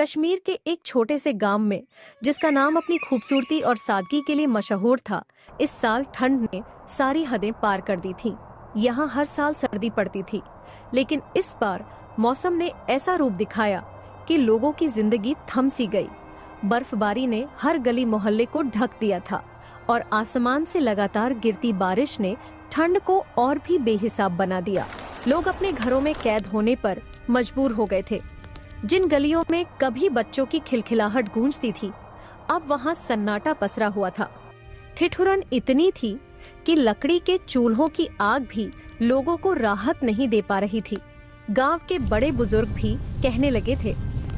कश्मीर के एक छोटे से गांव में, जिसका नाम अपनी खूबसूरती और सादगी के लिए मशहूर था, इस साल ठंड ने सारी हदें पार कर दी थीं। यहाँ हर साल सर्दी पड़ती थी, लेकिन इस बार मौसम ने ऐसा रूप दिखाया कि लोगों की जिंदगी थम सी गई। बर्फबारी ने हर गली मोहल्ले को ढक दिया था और आसमान से लगातार गिरती बारिश ने ठंड को और भी बेहिसाब बना दिया। लोग अपने घरों में कैद होने पर मजबूर हो गए थे। जिन गलियों में कभी बच्चों की खिलखिलाहट गूंजती थी, अब वहां सन्नाटा पसरा हुआ था। ठिठुरन इतनी थी कि लकड़ी के चूल्हों की आग भी लोगों को राहत नहीं दे पा रही थी। गांव के बड़े बुजुर्ग भी कहने लगे थे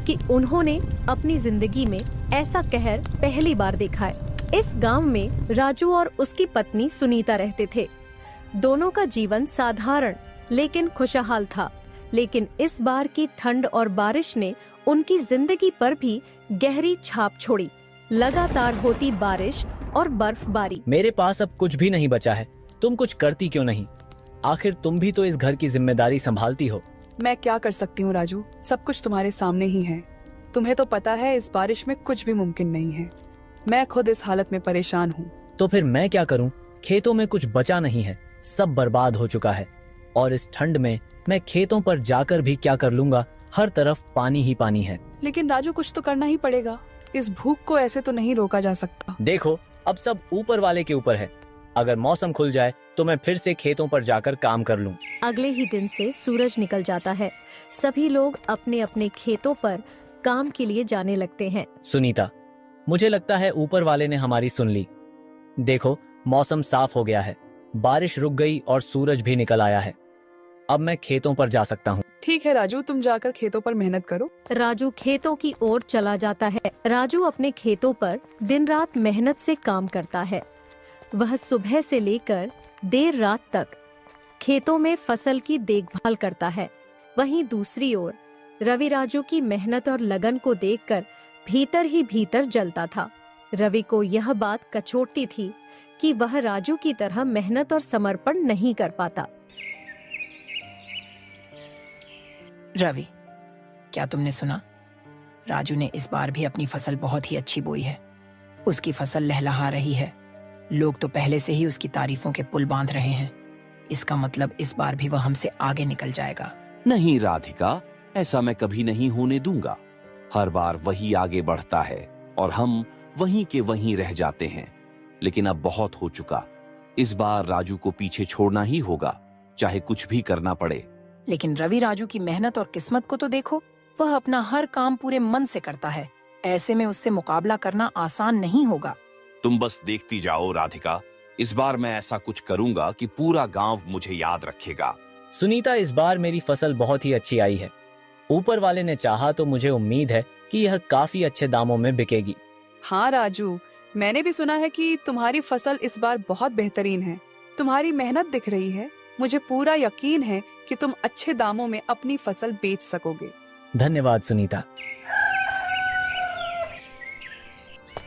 कि उन्होंने अपनी जिंदगी में ऐसा कहर पहली बार देखा है। इस गांव में राजू और उसकी पत्नी सुनीता रहते थे। दोनों का जीवन साधारण लेकिन खुशहाल था, लेकिन इस बार की ठंड और बारिश ने उनकी जिंदगी पर भी गहरी छाप छोड़ी। लगातार होती बारिश और बर्फबारी। मेरे पास अब कुछ भी नहीं बचा है, तुम कुछ करती क्यों नहीं? आखिर तुम भी तो इस घर की जिम्मेदारी संभालती हो। मैं क्या कर सकती हूँ राजू, सब कुछ तुम्हारे सामने ही है। तुम्हें तो पता है इस बारिश में कुछ भी मुमकिन नहीं है। मैं खुद इस हालत में परेशान हूँ। तो फिर मैं क्या करूँ? खेतों में कुछ बचा नहीं है, सब बर्बाद हो चुका है। और इस ठंड में मैं खेतों पर जाकर भी क्या कर लूंगा? हर तरफ पानी ही पानी है। लेकिन राजू कुछ तो करना ही पड़ेगा, इस भूख को ऐसे तो नहीं रोका जा सकता। देखो, अब सब ऊपर वाले के ऊपर है। अगर मौसम खुल जाए तो मैं फिर से खेतों पर जाकर काम कर लूं। अगले ही दिन से सूरज निकल जाता है। सभी लोग अपने अपने खेतों पर काम के लिए जाने लगते हैं। सुनीता, मुझे लगता है ऊपर वाले ने हमारी सुन ली। देखो, मौसम साफ हो गया है, बारिश रुक गई और सूरज भी निकल आया है। अब मैं खेतों पर जा सकता हूँ। ठीक है राजू, तुम जाकर खेतों पर मेहनत करो। राजू खेतों की ओर चला जाता है। राजू अपने खेतों पर दिन रात मेहनत से काम करता है। वह सुबह से लेकर देर रात तक खेतों में फसल की देखभाल करता है। वहीं दूसरी ओर रवि राजू की मेहनत और लगन को देखकर भीतर ही भीतर जलता था। रवि को यह बात कचोटती थी कि वह राजू की तरह मेहनत और समर्पण नहीं कर पाता। रवि, क्या तुमने सुना? राजू ने इस बार भी अपनी फसल बहुत ही अच्छी बोई है। उसकी फसल लहलहा रही है। लोग तो पहले से ही उसकी तारीफों के पुल बांध रहे हैं। इसका मतलब इस बार भी वह हमसे आगे निकल जाएगा। नहीं राधिका, ऐसा मैं कभी नहीं होने दूंगा। हर बार वही आगे बढ़ता है और हम वहीं के वहीं रह जाते हैं। लेकिन अब बहुत हो चुका। इस बार राजू को पीछे छोड़ना ही होगा, चाहे कुछ भी करना पड़े। लेकिन रवि राजू की मेहनत और किस्मत को तो देखो। वह अपना हर काम पूरे मन से करता है। ऐसे में उससे मुकाबला करना आसान नहीं होगा। तुम बस देखती जाओ राधिका, इस बार मैं ऐसा कुछ करूंगा कि पूरा गांव मुझे याद रखेगा। सुनीता, इस बार मेरी फसल बहुत ही अच्छी आई है। ऊपर वाले ने चाहा तो मुझे उम्मीद है कि यह काफी अच्छे दामों में बिकेगी। हाँ राजू, मैंने भी सुना है कि तुम्हारी फसल इस बार बहुत बेहतरीन है। तुम्हारी मेहनत दिख रही है। मुझे पूरा यकीन है कि तुम अच्छे दामों में अपनी फसल बेच सकोगे। धन्यवाद सुनीता।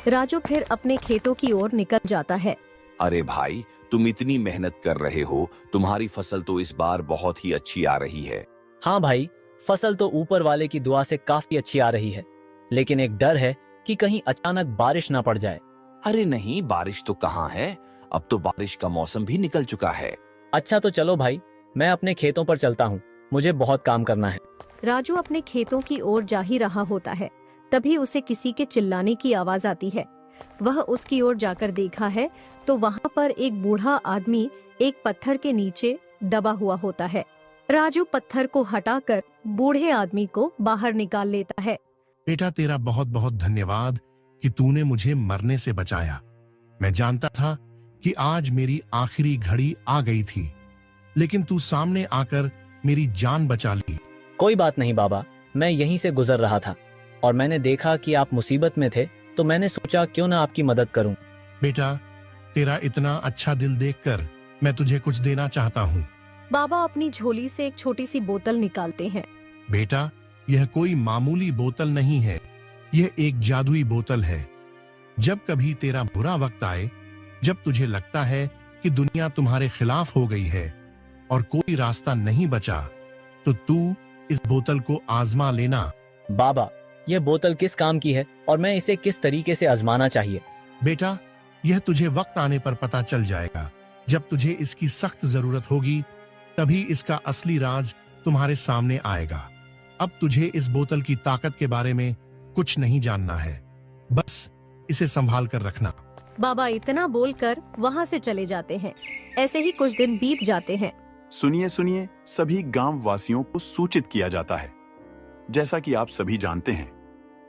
राजू फिर अपने खेतों की ओर निकल जाता है। अरे भाई, तुम इतनी मेहनत कर रहे हो, तुम्हारी फसल तो इस बार बहुत ही अच्छी आ रही है। हाँ भाई, फसल तो ऊपर वाले की दुआ से काफी अच्छी आ रही है, लेकिन एक डर है कि कहीं अचानक बारिश ना पड़ जाए। अरे नहीं, बारिश तो कहाँ है, अब तो बारिश का मौसम भी निकल चुका है। अच्छा तो चलो भाई, मैं अपने खेतों पर चलता हूँ, मुझे बहुत काम करना है। राजू अपने खेतों की ओर जा ही रहा होता है, तभी उसे किसी के चिल्लाने की आवाज आती है। वह उसकी ओर जाकर देखा है तो वहाँ पर एक बूढ़ा आदमी एक पत्थर के नीचे दबा हुआ होता है। राजू पत्थर को हटाकर बूढ़े आदमी को बाहर निकाल लेता है। बेटा, तेरा बहुत बहुत धन्यवाद कि तूने मुझे मरने से बचाया। मैं जानता था कि आज मेरी आखिरी घड़ी आ गई थी, लेकिन तू सामने आकर मेरी जान बचा ली। कोई बात नहीं बाबा, मैं यहीं से गुजर रहा था और मैंने देखा कि आप मुसीबत में थे, तो मैंने सोचा क्यों ना आपकी मदद करूं। बेटा, तेरा इतना अच्छा दिल देखकर मैं तुझे कुछ देना चाहता हूँ। बाबा अपनी झोली से एक छोटी सी बोतल निकालते हैं। बेटा, यह कोई मामूली बोतल नहीं है, यह एक जादुई बोतल है। जब कभी तेरा बुरा वक्त आए, जब तुझे लगता है कि दुनिया तुम्हारे खिलाफ हो गई है और कोई रास्ता नहीं बचा, तो तू इस बोतल को आजमा लेना। बाबा, यह बोतल किस काम की है और मैं इसे किस तरीके से आजमाना चाहिए? बेटा, यह तुझे वक्त आने पर पता चल जाएगा। जब तुझे इसकी सख्त जरूरत होगी तभी इसका असली राज तुम्हारे सामने आएगा। अब तुझे इस बोतल की ताकत के बारे में कुछ नहीं जानना है, बस इसे संभाल कर रखना। बाबा इतना बोलकर वहाँ से चले जाते हैं। ऐसे ही कुछ दिन बीत जाते हैं। सुनिए सुनिए, सभी गांव वासियों को सूचित किया जाता है। जैसा कि आप सभी जानते हैं,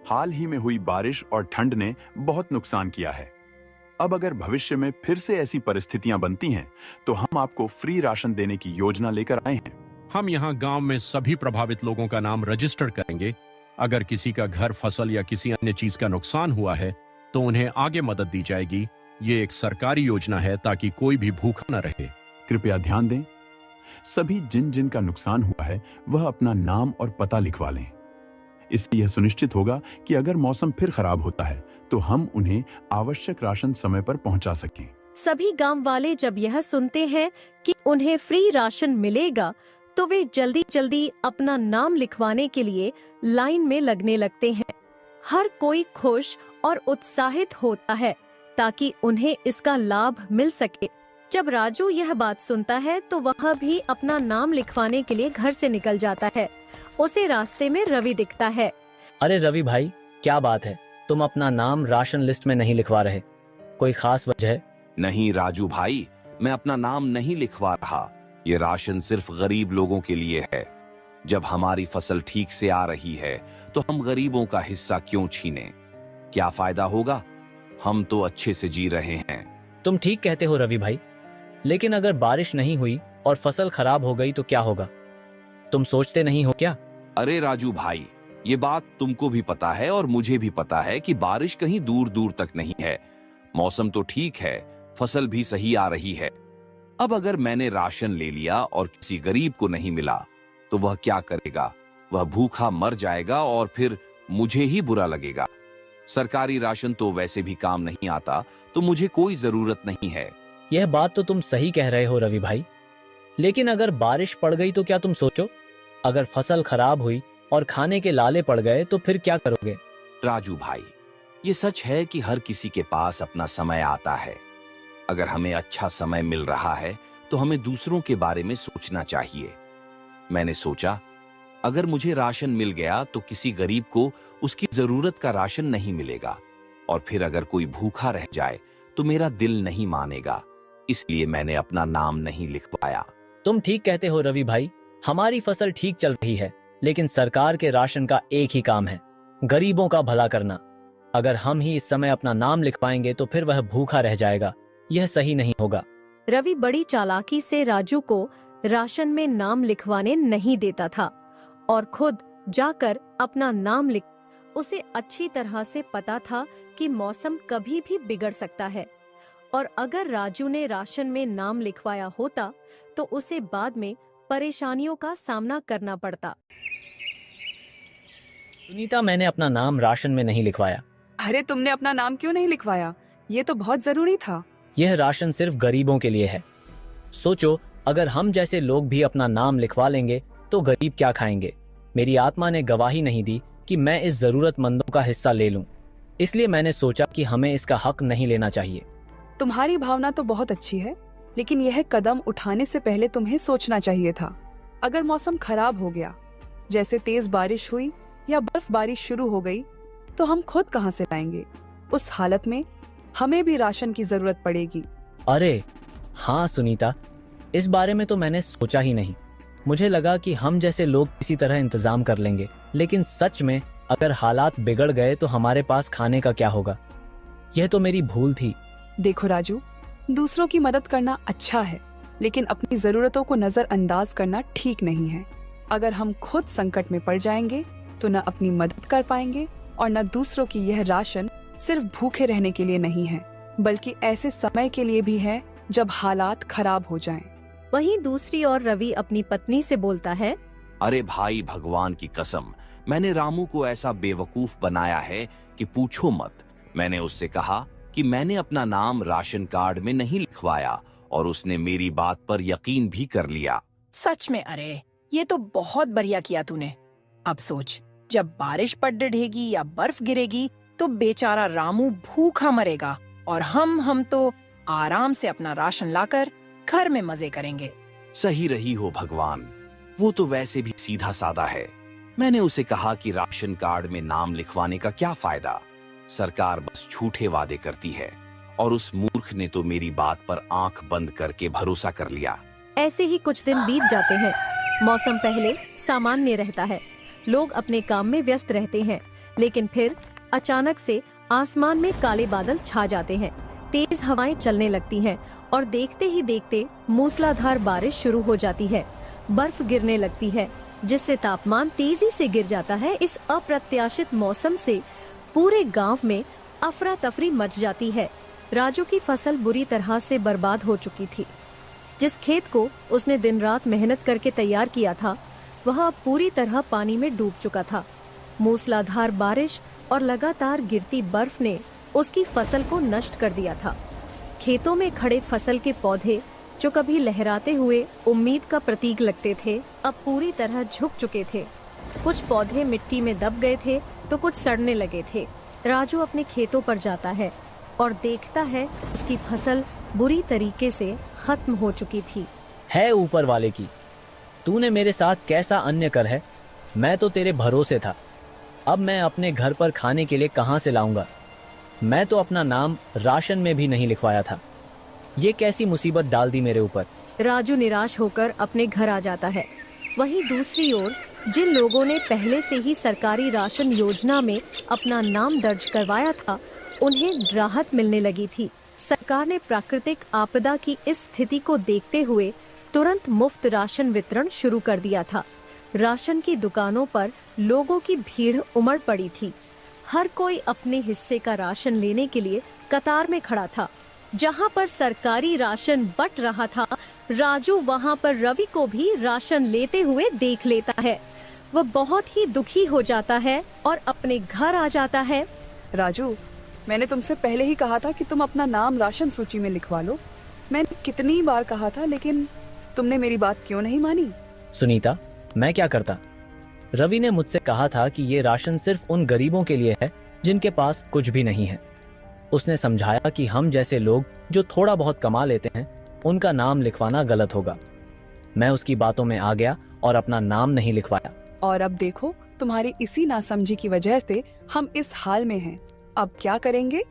हाल ही में हुई बारिश और ठंड ने बहुत नुकसान किया है। अब अगर भविष्य में फिर से ऐसी परिस्थितियां बनती हैं, तो हम आपको फ्री राशन देने की योजना लेकर आए हैं। हम यहाँ गांव में सभी प्रभावित लोगों का नाम रजिस्टर करेंगे। अगर किसी का घर, फसल या किसी अन्य चीज का नुकसान हुआ है तो उन्हें आगे मदद दी जाएगी। ये एक सरकारी योजना है ताकि कोई भी भूखा न रहे। कृपया ध्यान दें, सभी जिन जिन का नुकसान हुआ है वह अपना नाम और पता लिखवा लें। इससे यह सुनिश्चित होगा कि अगर मौसम फिर खराब होता है तो हम उन्हें आवश्यक राशन समय पर पहुंचा सकें। सभी गांव वाले जब यह सुनते हैं कि उन्हें फ्री राशन मिलेगा तो वे जल्दी जल्दी अपना नाम लिखवाने के लिए लाइन में लगने लगते हैं। हर कोई खुश और उत्साहित होता है ताकि उन्हें इसका लाभ मिल सके। जब राजू यह बात सुनता है तो वह भी अपना नाम लिखवाने के लिए घर से निकल जाता है। उसे रास्ते में रवि दिखता है। अरे रवि भाई, क्या बात है, तुम अपना नाम राशन लिस्ट में नहीं लिखवा रहे? कोई खास वजह है? नहीं राजू भाई, मैं अपना नाम नहीं लिखवा रहा। ये राशन सिर्फ गरीब लोगों के लिए है। जब हमारी फसल ठीक से आ रही है तो हम गरीबों का हिस्सा क्यों छीने? क्या फायदा होगा? हम तो अच्छे से जी रहे हैं। तुम ठीक कहते हो रवि भाई, लेकिन अगर बारिश नहीं हुई और फसल खराब हो गई तो क्या होगा? तुम सोचते नहीं हो क्या? अरे राजू भाई, ये बात तुमको भी पता है और मुझे भी पता है कि बारिश कहीं दूर दूर तक नहीं है। मौसम तो ठीक है, फसल भी सही आ रही है। अब अगर मैंने राशन ले लिया और किसी गरीब को नहीं मिला तो वह क्या करेगा? वह भूखा मर जाएगा और फिर मुझे ही बुरा लगेगा। सरकारी राशन तो वैसे भी काम नहीं आता, तो मुझे कोई जरूरत नहीं है। यह बात तो तुम सही कह रहे हो रवि भाई, लेकिन अगर बारिश पड़ गई तो क्या तुम सोचो? अगर फसल खराब हुई और खाने के लाले पड़ गए तो फिर क्या करोगे? राजू भाई, ये सच है कि हर किसी के पास अपना समय आता है। अगर हमें अच्छा समय मिल रहा है तो हमें दूसरों के बारे में सोचना चाहिए। मैंने सोचा, अगर मुझे राशन मिल गया तो किसी गरीब को उसकी जरूरत का राशन नहीं मिलेगा, और फिर अगर कोई भूखा रह जाए तो मेरा दिल नहीं मानेगा। इसलिए मैंने अपना नाम नहीं लिखवाया। तुम ठीक कहते हो रवि भाई, हमारी फसल ठीक चल रही है, लेकिन सरकार के राशन का एक ही काम है, गरीबों का भला करना। अगर हम ही इस समय अपना नाम लिखवाएंगे तो फिर वह भूखा रह जाएगा। यह सही नहीं होगा। रवि बड़ी चालाकी से राजू को राशन में नाम लिखवाने नहीं देता था और खुद जाकर अपना नाम लिख। उसे अच्छी तरह से पता था कि मौसम कभी भी बिगड़ सकता है और अगर राजू ने राशन में नाम लिखवाया होता तो उसे बाद में परेशानियों का सामना करना पड़ता। सुनीता, मैंने अपना नाम राशन में नहीं लिखवाया। अरे तुमने अपना नाम क्यों नहीं लिखवाया? ये तो बहुत जरूरी था। यह राशन सिर्फ गरीबों के लिए है। सोचो, अगर हम जैसे लोग भी अपना नाम लिखवा लेंगे तो गरीब क्या खाएंगे? मेरी आत्मा ने गवाही नहीं दी कि मैं इस जरूरतमंदों का हिस्सा ले लूं। इसलिए मैंने सोचा कि हमें इसका हक नहीं लेना चाहिए। तुम्हारी भावना तो बहुत अच्छी है, लेकिन यह कदम उठाने से पहले तुम्हें सोचना चाहिए था। अगर मौसम खराब हो गया, जैसे तेज बारिश हुई या बर्फबारी शुरू हो गई, तो हम खुद कहां से लाएंगे? उस हालत में हमें भी राशन की जरूरत पड़ेगी। अरे हाँ सुनीता, इस बारे में तो मैंने सोचा ही नहीं। मुझे लगा कि हम जैसे लोग किसी तरह इंतजाम कर लेंगे, लेकिन सच में अगर हालात बिगड़ गए तो हमारे पास खाने का क्या होगा? यह तो मेरी भूल थी। देखो राजू, दूसरों की मदद करना अच्छा है, लेकिन अपनी जरूरतों को नजरअंदाज करना ठीक नहीं है। अगर हम खुद संकट में पड़ जाएंगे तो न अपनी मदद कर पाएंगे और न दूसरों की। यह राशन सिर्फ भूखे रहने के लिए नहीं है, बल्कि ऐसे समय के लिए भी है जब हालात खराब हो जाएं। वहीं दूसरी ओर रवि अपनी पत्नी से बोलता है, अरे भाई, भगवान की कसम, मैंने रामू को ऐसा बेवकूफ बनाया है कि पूछो मत। मैंने उससे कहा कि मैंने अपना नाम राशन कार्ड में नहीं लिखवाया और उसने मेरी बात पर यकीन भी कर लिया। सच में? अरे ये तो बहुत बढ़िया किया तूने। अब सोच, जब बारिश पड़ बढ़ेगी या बर्फ गिरेगी तो बेचारा रामू भूखा मरेगा और हम तो आराम से अपना राशन लाकर घर में मजे करेंगे। सही रही हो भगवान, वो तो वैसे भी सीधा साधा है। मैंने उसे कहा कि राशन कार्ड में नाम लिखवाने का क्या फायदा, सरकार बस झूठे वादे करती है, और उस मूर्ख ने तो मेरी बात पर आंख बंद करके भरोसा कर लिया। ऐसे ही कुछ दिन बीत जाते हैं। मौसम पहले सामान्य रहता है, लोग अपने काम में व्यस्त रहते हैं, लेकिन फिर अचानक से आसमान में काले बादल छा जाते हैं, तेज हवाएं चलने लगती हैं और देखते ही देखते मूसलाधार बारिश शुरू हो जाती है। बर्फ गिरने लगती है जिससे तापमान तेजी से गिर जाता है। इस अप्रत्याशित मौसम से पूरे गांव में अफरा तफरी मच जाती है। राजू की फसल बुरी तरह से बर्बाद हो चुकी थी। जिस खेत को उसने दिन रात मेहनत करके तैयार किया था वह अब पूरी तरह पानी में डूब चुका था। मूसलाधार बारिश और लगातार गिरती बर्फ ने उसकी फसल को नष्ट कर दिया था। खेतों में खड़े फसल के पौधे जो कभी लहराते हुए उम्मीद का प्रतीक लगते थे, अब पूरी तरह झुक चुके थे। कुछ पौधे मिट्टी में दब गए थे तो कुछ सड़ने लगे थे। राजू अपने खेतों पर जाता है और देखता है उसकी फसल बुरी तरीके से खत्म हो चुकी थी। है ऊपर वाले की, तूने मेरे साथ कैसा अन्य कर है। मैं तो तेरे भरोसे था, अब मैं अपने घर पर खाने के लिए कहाँ से लाऊंगा। मैं तो अपना नाम राशन में भी नहीं लिखवाया था, ये कैसी मुसीबत डाल दी मेरे ऊपर। राजू निराश होकर अपने घर आ जाता है। वहीं दूसरी ओर जिन लोगों ने पहले से ही सरकारी राशन योजना में अपना नाम दर्ज करवाया था, उन्हें राहत मिलने लगी थी। सरकार ने प्राकृतिक आपदा की इस स्थिति को देखते हुए तुरंत मुफ्त राशन वितरण शुरू कर दिया था। राशन की दुकानों पर लोगों की भीड़ उमड़ पड़ी थी। हर कोई अपने हिस्से का राशन लेने के लिए कतार में खड़ा था। जहां पर सरकारी राशन बंट रहा था, राजू वहां पर रवि को भी राशन लेते हुए देख लेता है। वह बहुत ही दुखी हो जाता है और अपने घर आ जाता है। राजू, मैंने तुमसे पहले ही कहा था कि तुम अपना नाम राशन सूची में लिखवा लो। मैंने कितनी बार कहा था, लेकिन तुमने मेरी बात क्यों नहीं मानी? सुनीता, मैं क्या करता। रवि ने मुझसे कहा था कि ये राशन सिर्फ उन गरीबों के लिए है जिनके पास कुछ भी नहीं है। उसने समझाया कि हम जैसे लोग जो थोड़ा बहुत कमा लेते हैं, उनका नाम लिखवाना गलत होगा। मैं उसकी बातों में आ गया और अपना नाम नहीं लिखवाया। और अब देखो, तुम्हारी इसी नासमझी की वजह से हम इस हाल में हैं। अब क्या करेंगे?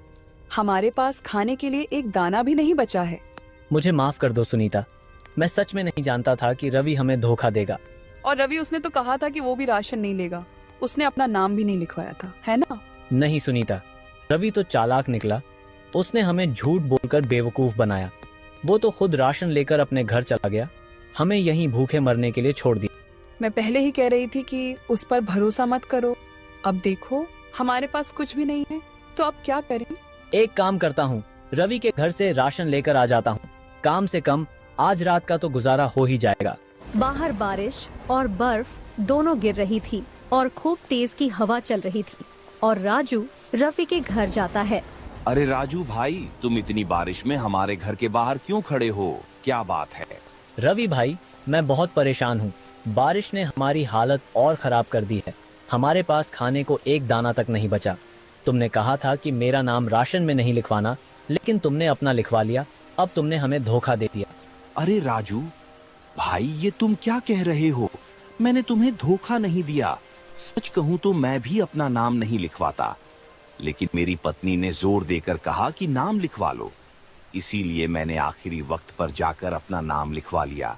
हमारे पास खाने के लिए एक दाना भी नहीं बचा है। मुझे माफ कर दो सुनीता, मैं सच में नहीं जानता था कि रवि हमें धोखा देगा। और रवि, उसने तो कहा था कि वो भी राशन नहीं लेगा। उसने अपना नाम भी नहीं लिखवाया था, है ना? नहीं सुनीता, रवि तो चालाक निकला। उसने हमें झूठ बोलकर बेवकूफ बनाया। वो तो खुद राशन लेकर अपने घर चला गया, हमें यहीं भूखे मरने के लिए छोड़ दिया। मैं पहले ही कह रही थी कि उस पर भरोसा मत करो। अब देखो, हमारे पास कुछ भी नहीं है, तो अब क्या करें? एक काम करता हूँ, रवि के घर से राशन लेकर आ जाता हूँ। काम से कम आज रात का तो गुजारा हो ही जाएगा। बाहर बारिश और बर्फ दोनों गिर रही थी और खूब तेज की हवा चल रही थी और राजू रवि के घर जाता है। अरे राजू भाई, तुम इतनी बारिश में हमारे घर के बाहर क्यों खड़े हो? क्या बात है? रवि भाई, मैं बहुत परेशान हूँ। बारिश ने हमारी हालत और खराब कर दी है। हमारे पास खाने को एक दाना तक नहीं बचा। तुमने कहा था कि मेरा नाम राशन में नहीं लिखवाना, लेकिन तुमने अपना लिखवा लिया। अब तुमने हमें धोखा दे दिया। अरे राजू भाई, ये तुम क्या कह रहे हो? मैंने तुम्हें धोखा नहीं दिया। सच कहूं तो मैं भी अपना नाम नहीं लिखवाता, लेकिन मेरी पत्नी ने जोर देकर कहा कि नाम लिखवा लो, इसीलिए मैंने आखिरी वक्त पर जाकर अपना नाम लिखवा लिया।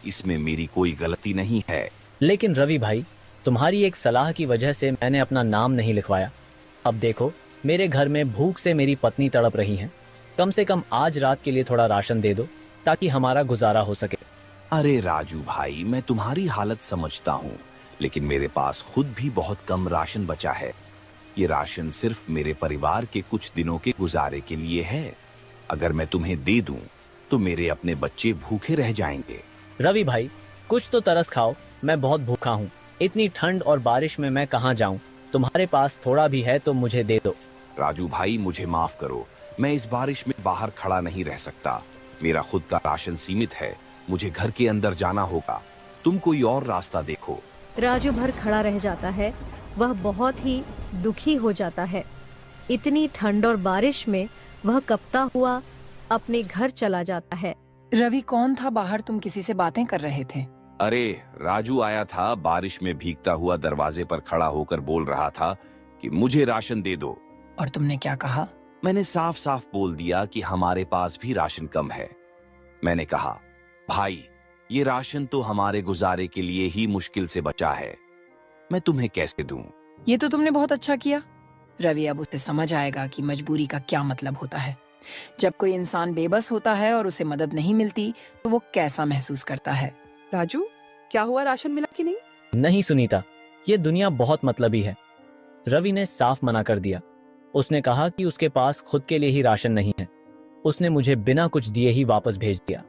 इसमें मेरी कोई गलती नहीं है। लेकिन रवि भाई, तुम्हारी एक सलाह की वजह से मैंने अपना नाम नहीं लिखवाया। अब देखो, मेरे घर में भूख से मेरी पत्नी तड़प रही है। कम से कम आज रात के लिए थोड़ा राशन दे दो ताकि हमारा गुजारा हो सके। अरे राजू भाई, मैं तुम्हारी हालत समझता हूँ, लेकिन मेरे पास खुद भी बहुत कम राशन बचा है। ये राशन सिर्फ मेरे परिवार के कुछ दिनों के गुजारे के लिए है। अगर मैं तुम्हें दे दूं तो मेरे अपने बच्चे भूखे रह जाएंगे। रवि भाई, कुछ तो तरस खाओ, मैं बहुत भूखा हूँ। इतनी ठंड और बारिश में मैं कहाँ जाऊँ? तुम्हारे पास थोड़ा भी है तो मुझे दे दो। राजू भाई, मुझे माफ करो, मैं इस बारिश में बाहर खड़ा नहीं रह सकता। मेरा खुद का राशन सीमित है, मुझे घर के अंदर जाना होगा। तुम कोई और रास्ता देखो। राजू भर खड़ा रह जाता है वह बहुत ही दुखी हो जाता है। इतनी ठंड और बारिश में वह कपता हुआ अपने घर चला जाता है। रवि, कौन था बाहर? तुम किसी से बातें कर रहे थे? अरे राजू आया था, बारिश में भीगता हुआ दरवाजे पर खड़ा होकर बोल रहा था कि मुझे राशन दे दो। और तुमने क्या कहा? मैंने साफ साफ बोल दिया कि हमारे पास भी राशन कम है। मैंने कहा, भाई ये राशन तो हमारे गुजारे के लिए ही मुश्किल से बचा है, मैं तुम्हें कैसे दूं? ये तो तुमने बहुत अच्छा किया। रवि अब उसे समझ आएगा कि मजबूरी का क्या मतलब होता है। जब कोई इंसान बेबस होता है और उसे मदद नहीं मिलती तो वो कैसा महसूस करता है। राजू, क्या हुआ, राशन मिला कि नहीं? नहीं सुनीता, ये दुनिया बहुत मतलबी है। रवि ने साफ मना कर दिया। उसने कहा कि उसके पास खुद के लिए ही राशन नहीं है। उसने मुझे बिना कुछ दिए ही वापस भेज दिया।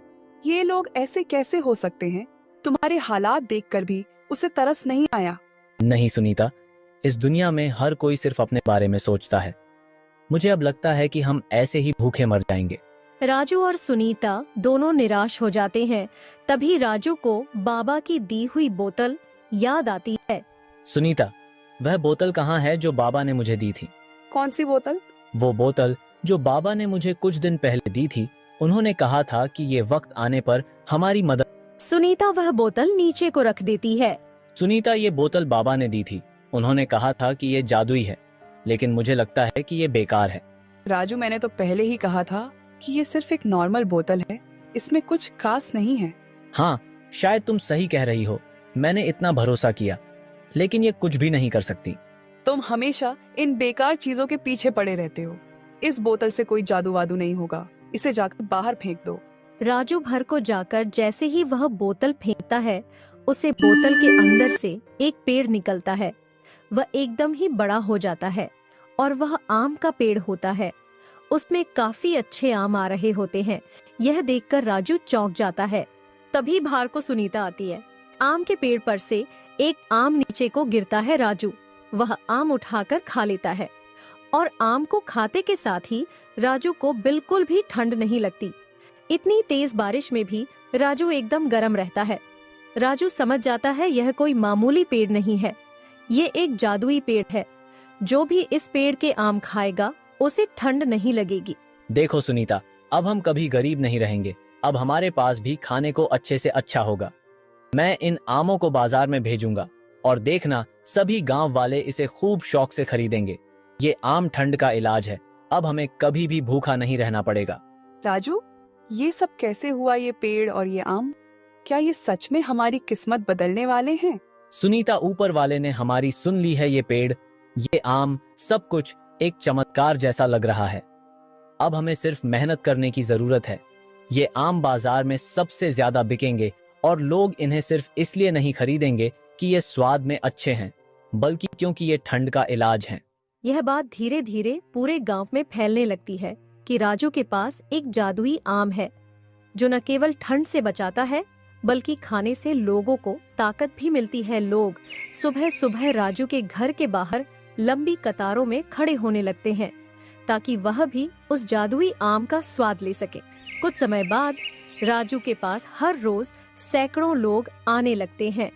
ये लोग ऐसे कैसे हो सकते हैं? तुम्हारे हालात देखकर भी उसे तरस नहीं आया? नहीं सुनीता, इस दुनिया में हर कोई सिर्फ अपने बारे में सोचता है। मुझे अब लगता है कि हम ऐसे ही भूखे मर जाएंगे। राजू और सुनीता दोनों निराश हो जाते हैं। तभी राजू को बाबा की दी हुई बोतल याद आती है। सुनीता, वह बोतल कहाँ है जो बाबा ने मुझे दी थी? कौन सी बोतल? वो बोतल जो बाबा ने मुझे कुछ दिन पहले दी थी। उन्होंने कहा था कि ये वक्त आने पर हमारी मदद। सुनीता वह बोतल नीचे को रख देती है। सुनीता, ये बोतल बाबा ने दी थी। उन्होंने कहा था कि ये जादुई है, लेकिन मुझे लगता है कि ये बेकार है। राजू, मैंने तो पहले ही कहा था कि ये सिर्फ एक नॉर्मल बोतल है, इसमें कुछ खास नहीं है। हाँ, शायद तुम सही कह रही हो। मैंने इतना भरोसा किया, लेकिन ये कुछ भी नहीं कर सकती। तुम हमेशा इन बेकार चीजों के पीछे पड़े रहते हो। इस बोतल से कोई जादू वादू नहीं होगा, इसे जाकर बाहर फेंक दो। राजू भर को जाकर जैसे ही वह बोतल फेंकता है, उसे बोतल के अंदर से एक पेड़ निकलता है। वह एकदम ही बड़ा हो जाता है और वह आम का पेड़ होता है। उसमें काफी अच्छे आम आ रहे होते हैं। यह देखकर राजू चौंक जाता है। तभी बाहर को सुनीता आती है। आम के पेड़ पर से एक आम नीचे को गिरता है। राजू वह आम उठाकर खा लेता है और आम को खाते के साथ ही राजू को बिल्कुल भी ठंड नहीं लगती। इतनी तेज बारिश में भी राजू एकदम गर्म रहता है। राजू समझ जाता है यह कोई मामूली पेड़ नहीं है, ये एक जादुई पेड़ है। जो भी इस पेड़ के आम खाएगा उसे ठंड नहीं लगेगी। देखो सुनीता, अब हम कभी गरीब नहीं रहेंगे। अब हमारे पास भी खाने को अच्छे से अच्छा होगा। मैं इन आमों को बाजार में भेजूंगा और देखना, सभी गांव वाले इसे खूब शौक से खरीदेंगे। ये आम ठंड का इलाज है। अब हमें कभी भी भूखा नहीं रहना पड़ेगा। राजू, ये सब कैसे हुआ? ये पेड़ और ये आम, क्या ये सच में हमारी किस्मत बदलने वाले हैं? सुनीता, ऊपर वाले ने हमारी सुन ली है। ये पेड़, ये आम, सब कुछ एक चमत्कार जैसा लग रहा है। अब हमें सिर्फ मेहनत करने की जरूरत है। ये आम बाजार में सबसे ज्यादा बिकेंगे और लोग इन्हें सिर्फ इसलिए नहीं खरीदेंगे कि ये स्वाद में अच्छे हैं, बल्कि क्योंकि ये ठंड का इलाज है। यह बात धीरे धीरे पूरे गांव में फैलने लगती है कि राजू के पास एक जादुई आम है जो न केवल ठंड से बचाता है, बल्कि खाने से लोगों को ताकत भी मिलती है। लोग सुबह सुबह राजू के घर के बाहर लंबी कतारों में खड़े होने लगते हैं ताकि वह भी उस जादुई आम का स्वाद ले सके। कुछ समय बाद राजू के पास हर रोज सैकड़ों लोग आने लगते हैं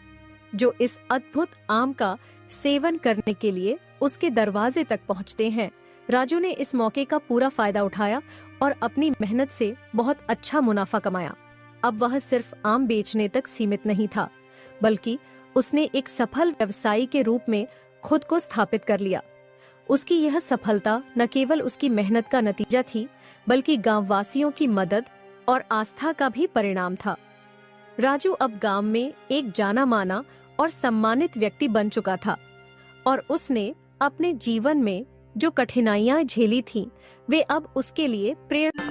जो इस अद्भुत आम का सेवन करने के लिए उसके दरवाजे तक पहुंचते हैं। राजू ने इस मौके का पूरा फायदा उठाया और अपनी मेहनत से बहुत अच्छा मुनाफा कमाया। अब वह सिर्फ आम बेचने तक सीमित नहीं था, बल्कि उसने एक सफल व्यवसायी के रूप में खुद को स्थापित कर लिया। उसकी यह सफलता न केवल उसकी मेहनत का नतीजा थी, बल्कि गांववासियों की मदद और आस्था का भी परिणाम था। राजू अब गांव में एक जाना माना और सम्मानित व्यक्ति बन चुका था और उसने अपने जीवन में जो कठिनाइयां झेली थीं, वे अब उसके लिए प्रेरणा।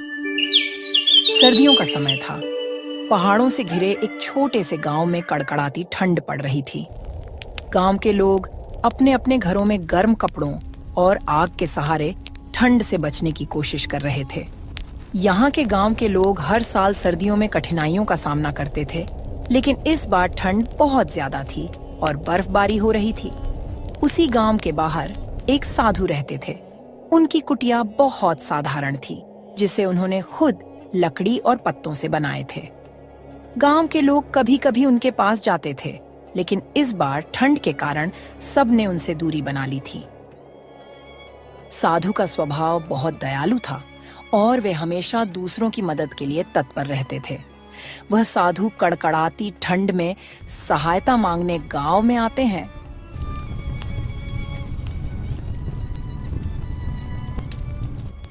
सर्दियों का समय था। पहाड़ों से घिरे एक छोटे से गांव में कड़कड़ाती ठंड पड़ रही थी। गांव के लोग अपने अपने घरों में गर्म कपड़ों और आग के सहारे ठंड से बचने की कोशिश कर रहे थे। यहाँ के गांव के लोग हर साल सर्दियों में कठिनाइयों का सामना करते थे, लेकिन इस बार ठंड बहुत ज्यादा थी और बर्फबारी हो रही थी। उसी गांव के बाहर एक साधु रहते थे। उनकी कुटिया बहुत साधारण थी, जिसे उन्होंने खुद लकड़ी और पत्तों से बनाए थे। गांव के लोग कभी कभी उनके पास जाते थे, लेकिन इस बार ठंड के कारण सबने उनसे दूरी बना ली थी। साधु का स्वभाव बहुत दयालु था और वे हमेशा दूसरों की मदद के लिए तत्पर रहते थे। वह साधु कड़कड़ाती ठंड में सहायता मांगने गांव में आते हैं।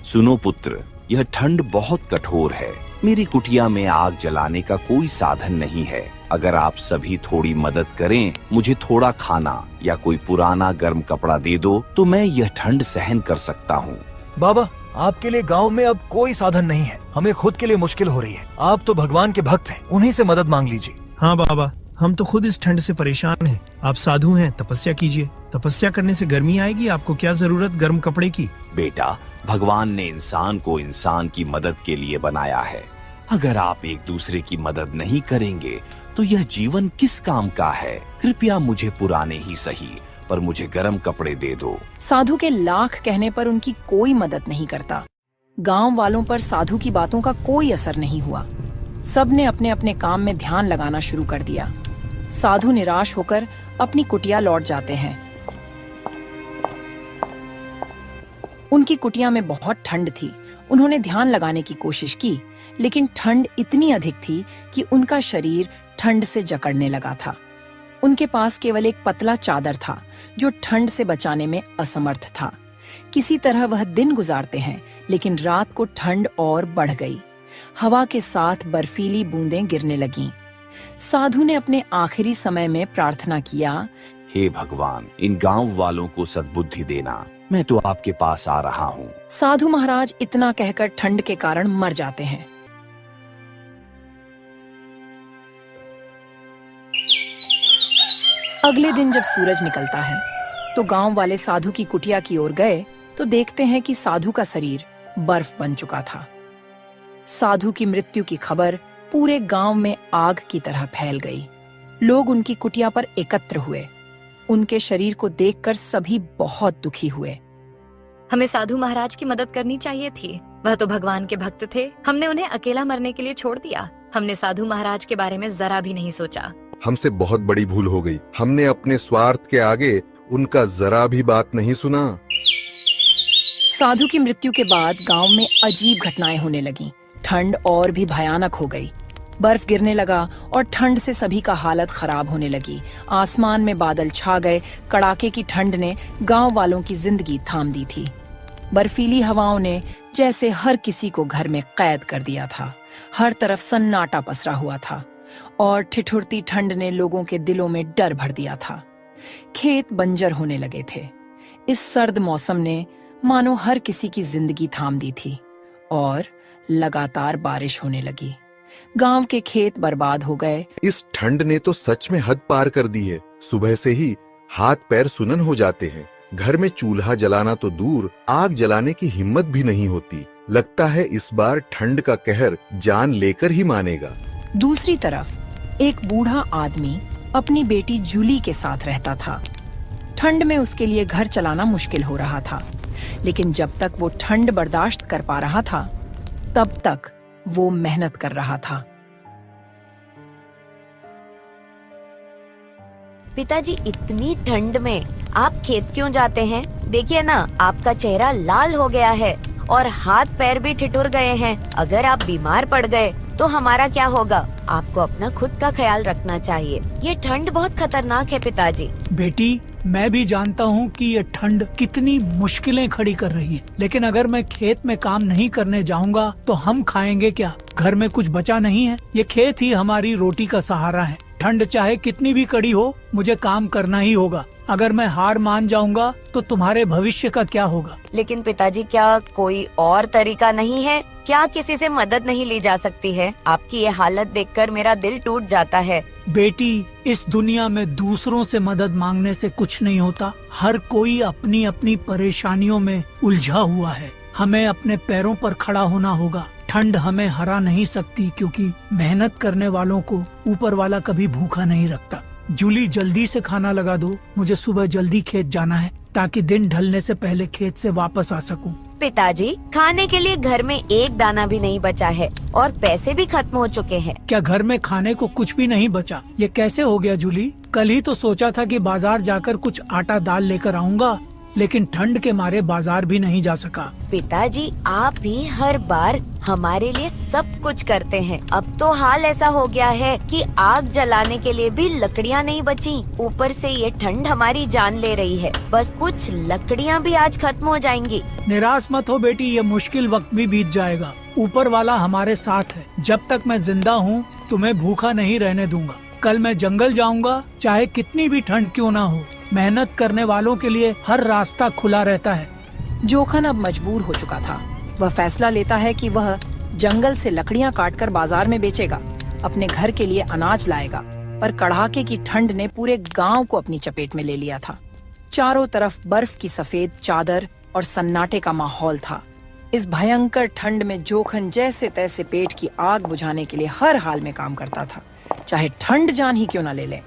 सुनो पुत्र, यह ठंड बहुत कठोर है। मेरी कुटिया में आग जलाने का कोई साधन नहीं है। अगर आप सभी थोड़ी मदद करें, मुझे थोड़ा खाना या कोई पुराना गर्म कपड़ा दे दो तो मैं यह ठंड सहन कर सकता हूँ। बाबा, आपके लिए गांव में अब कोई साधन नहीं है। हमें खुद के लिए मुश्किल हो रही है। आप तो भगवान के भक्त हैं, उन्हीं से मदद मांग लीजिए। हाँ बाबा, हम तो खुद इस ठंड से परेशान हैं। आप साधु हैं, तपस्या कीजिए। तपस्या करने से गर्मी आएगी, आपको क्या जरूरत गर्म कपड़े की। बेटा, भगवान ने इंसान को इंसान की मदद के लिए बनाया है। अगर आप एक दूसरे की मदद नहीं करेंगे तो यह जीवन किस काम का है। कृपया मुझे पुराने ही सही, पर मुझे गर्म कपड़े दे दो। साधु के लाख कहने पर उनकी कोई मदद नहीं करता। गांव वालों पर साधु की बातों का कोई असर नहीं हुआ। सबने अपने अपने काम में ध्यान लगाना शुरू कर दिया। साधु निराश होकर अपनी कुटिया लौट जाते हैं। उनकी कुटिया में बहुत ठंड थी। उन्होंने ध्यान लगाने की कोशिश की, लेकिन ठंड इतनी अधिक थी कि उनका शरीर ठंड से जकड़ने लगा था। उनके पास केवल एक पतला चादर था जो ठंड से बचाने में असमर्थ था। किसी तरह वह दिन गुजारते हैं, लेकिन रात को ठंड और बढ़ गई। हवा के साथ बर्फीली बूंदें गिरने लगीं। साधु ने अपने आखिरी समय में प्रार्थना किया, हे भगवान, इन गांव वालों को सद्बुद्धि देना। मैं तो आपके पास आ रहा हूँ। साधु महाराज इतना कहकर ठंड के कारण मर जाते हैं। अगले दिन जब सूरज निकलता है तो गांव वाले साधु की कुटिया की ओर गए तो देखते हैं कि साधु का शरीर बर्फ बन चुका था। साधु की मृत्यु की खबर पूरे गांव में आग की तरह फैल गई। लोग उनकी कुटिया पर एकत्र हुए। उनके शरीर को देखकर सभी बहुत दुखी हुए। हमें साधु महाराज की मदद करनी चाहिए थी। वह तो भगवान के भक्त थे। हमने उन्हें अकेला मरने के लिए छोड़ दिया। हमने साधु महाराज के बारे में जरा भी नहीं सोचा। हमसे बहुत बड़ी भूल हो गई। हमने अपने स्वार्थ के आगे उनका जरा भी बात नहीं सुना। साधु की मृत्यु के बाद गांव में अजीब घटनाएं होने लगीं। ठंड और भी भयानक हो गई। बर्फ गिरने लगा और ठंड से सभी का हालत खराब होने लगी। आसमान में बादल छा गए। कड़ाके की ठंड ने गांव वालों की जिंदगी थाम दी थी। बर्फीली हवाओं ने जैसे हर किसी को घर में कैद कर दिया था। हर तरफ सन्नाटा पसरा हुआ था और ठिठुरती ठंड ने लोगों के दिलों में डर भर दिया था। खेत बंजर होने लगे थे। इस सर्द मौसम ने मानो हर किसी की जिंदगी थाम दी थी और लगातार बारिश होने लगी। गांव के खेत बर्बाद हो गए। इस ठंड ने तो सच में हद पार कर दी है। सुबह से ही हाथ पैर सुनन हो जाते हैं। घर में चूल्हा जलाना तो दूर, आग जलाने की हिम्मत भी नहीं होती। लगता है इस बार ठंड का कहर जान लेकर ही मानेगा। दूसरी तरफ एक बूढ़ा आदमी अपनी बेटी जूली के साथ रहता था। ठंड में उसके लिए घर चलाना मुश्किल हो रहा था, लेकिन जब तक वो ठंड बर्दाश्त कर पा रहा था तब तक वो मेहनत कर रहा था। पिताजी, इतनी ठंड में आप खेत क्यों जाते हैं? देखिए ना, आपका चेहरा लाल हो गया है और हाथ पैर भी ठिठुर गए हैं। अगर आप बीमार पड़ गए तो हमारा क्या होगा? आपको अपना खुद का ख्याल रखना चाहिए। ये ठंड बहुत खतरनाक है पिताजी। बेटी, मैं भी जानता हूँ कि ये ठंड कितनी मुश्किलें खड़ी कर रही है, लेकिन अगर मैं खेत में काम नहीं करने जाऊँगा तो हम खाएंगे क्या? घर में कुछ बचा नहीं है। ये खेत ही हमारी रोटी का सहारा है। ठंड चाहे कितनी भी कड़ी हो, मुझे काम करना ही होगा। अगर मैं हार मान जाऊंगा तो तुम्हारे भविष्य का क्या होगा? लेकिन पिताजी, क्या कोई और तरीका नहीं है? क्या किसी से मदद नहीं ली जा सकती है? आपकी ये हालत देखकर मेरा दिल टूट जाता है। बेटी, इस दुनिया में दूसरों से मदद मांगने से कुछ नहीं होता। हर कोई अपनी अपनी परेशानियों में उलझा हुआ है। हमें अपने पैरों पर खड़ा होना होगा। ठंड हमें हरा नहीं सकती, क्योंकि मेहनत करने वालों को ऊपर वाला कभी भूखा नहीं रखता। जूली, जल्दी से खाना लगा दो। मुझे सुबह जल्दी खेत जाना है ताकि दिन ढलने से पहले खेत से वापस आ सकूं। पिताजी, खाने के लिए घर में एक दाना भी नहीं बचा है और पैसे भी खत्म हो चुके हैं। क्या घर में खाने को कुछ भी नहीं बचा? ये कैसे हो गया जूली? कल ही तो सोचा था कि बाजार जाकर कुछ आटा दाल लेकर आऊंगा, लेकिन ठंड के मारे बाजार भी नहीं जा सका। पिताजी, आप भी हर बार हमारे लिए सब कुछ करते हैं। अब तो हाल ऐसा हो गया है कि आग जलाने के लिए भी लकड़ियाँ नहीं बची। ऊपर से ये ठंड हमारी जान ले रही है। बस कुछ लकड़ियाँ भी आज खत्म हो जाएंगी। निराश मत हो बेटी, ये मुश्किल वक्त भी बीत जाएगा। ऊपर वाला हमारे साथ है। जब तक मैं जिंदा हूँ तुम्हें भूखा नहीं रहने दूंगा। कल मैं जंगल जाऊंगा, चाहे कितनी भी ठंड क्यों ना हो। मेहनत करने वालों के लिए हर रास्ता खुला रहता है। जोखन अब मजबूर हो चुका था। वह फैसला लेता है कि वह जंगल से लकड़ियां काटकर बाजार में बेचेगा, अपने घर के लिए अनाज लाएगा। पर कड़ाके की ठंड ने पूरे गांव को अपनी चपेट में ले लिया था। चारों तरफ बर्फ की सफेद चादर और सन्नाटे का माहौल था। इस भयंकर ठंड में जोखन जैसे तैसे पेट की आग बुझाने के लिए हर हाल में काम करता था, चाहे ठंड जान ही क्यों न ले ले।